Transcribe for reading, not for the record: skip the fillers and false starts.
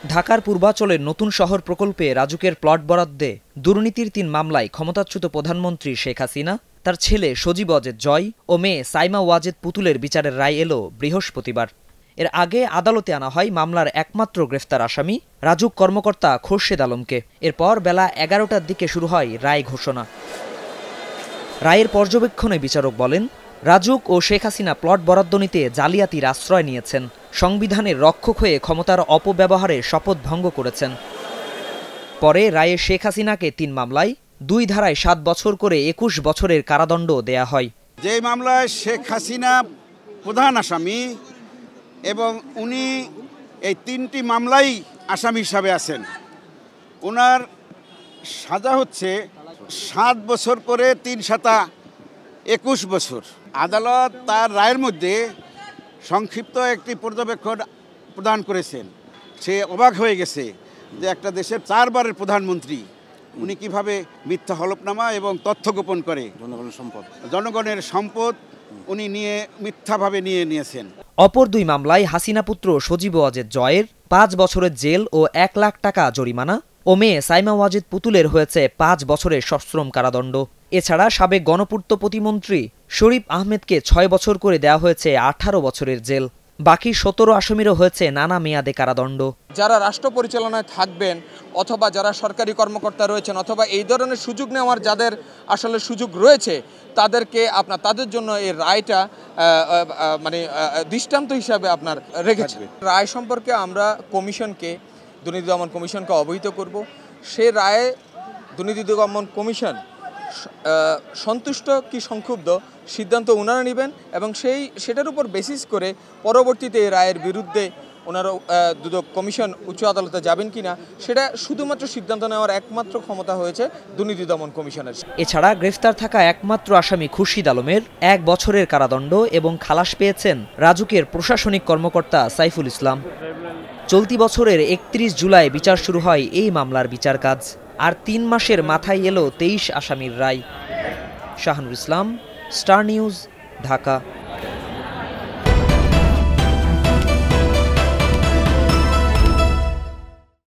ঢাকার পূর্বাঞ্চলের নতুন শহর প্রকল্পে রাজুকের প্লট বরাদ্দে দুর্নীতির ৩ মামলায় ক্ষমতাচ্যুত প্রধানমন্ত্রী শেখ হাসিনা, তার ছেলে সজীব ওয়াজেদ জয় ও মেয়ে সাইমা ওয়াজেদ পুতুলের বিচারের রায় এলো বৃহস্পতিবার। এর আগে আদালতে আনা হয় মামলার একমাত্র গ্রেফতার আসামি রাজুক কর্মকর্তা খোরশেদ আলমকে। এরপর বেলা ১১টার দিকে শুরু হয় রায় ঘোষণা। রায়ের পর্যবেক্ষণে বিচারক বলেন, রাজুক ও শেখ হাসিনা প্লট বরাদ্দ নিতে জালিয়াতির আশ্রয় নিয়েছেন, সংবিধানের রক্ষক হয়ে ক্ষমতার অপব্যবহারে শপথ ভঙ্গ করেছেন। পরে রায়ে শেখ হাসিনাকে ৩ মামলায় ২ ধারায় ৭ বছর করে ২১ বছরের কারাদণ্ড দেয়া হয়। যে মামলায় শেখ হাসিনা প্রধান আসামি এবং উনি এই ৩টি মামলাই আসামি হিসাবে আছেন, ওনার সাজা হচ্ছে ৭ বছর করে ৩ সাতা ২১ বছর। আদালত তার রায়ের মধ্যে সংক্ষিপ্ত একটি পর্যবেক্ষণ প্রদান করেছেন। সে অবাক হয়ে গেছে যে একটা দেশের ৪ বারের প্রধানমন্ত্রী উনি কিভাবে মিথ্যা হলফনামা এবং তথ্য গোপন করে জনগণের সম্পদ উনি মিথ্যাভাবে নিয়েছেন। অপর ২ মামলায় হাসিনা পুত্র সজীব ওয়াজেদ জয়ের ৫ বছরের জেল ও ১ লাখ টাকা জরিমানা ও মেয়ে সাইমা ওয়াজেদ পুতুলের হয়েছে ৫ বছরের সশ্রম কারাদণ্ড। এছাড়া সাবেক গণপূর্ত প্রতিমন্ত্রী শরীফ আহমেদকে ৬ বছর করে দেওয়া হয়েছে ১৮ বছরের জেল। বাকি ১৭ আসামিরও হয়েছে নানা মেয়াদে কারাদণ্ড। যারা রাষ্ট্র পরিচালনায় থাকবেন অথবা যারা সরকারি কর্মকর্তা রয়েছেন অথবা এই ধরনের সুযোগ নেওয়ার যাদের আসলে সুযোগ রয়েছে তাদের জন্য এই রায়টা দৃষ্টান্ত হিসাবে আপনার রেখেছে। রায় সম্পর্কে আমরা দুর্নীতি দমন কমিশনকে অবহিত করব। সে রায়ে দুর্নীতি দমন কমিশন সন্তুষ্ট কি সংক্ষুব্ধ সিদ্ধান্ত ওনারা নেবেন এবং সেটার উপর বেসিস করে পরবর্তীতে এই রায়ের বিরুদ্ধে ওনারা দুদক কমিশন উচ্চ আদালতে যাবেন কিনা সেটা শুধুমাত্র সিদ্ধান্ত নেওয়ার একমাত্র ক্ষমতা হয়েছে দুর্নীতি দমন কমিশনের। এছাড়া গ্রেফতার থাকা একমাত্র আসামি খুরশিদ আলমের ১ বছরের কারাদণ্ড এবং খালাস পেয়েছেন রাজুকের প্রশাসনিক কর্মকর্তা সাইফুল ইসলাম। চলতি বছরের ৩১ জুলাই বিচার শুরু হয় এই মামলার বিচার কাজ। আর ৩ মাসের মাথায় এলো ২৩ আসামির রায়। শাহানুর ইসলাম, স্টার নিউজ, ঢাকা।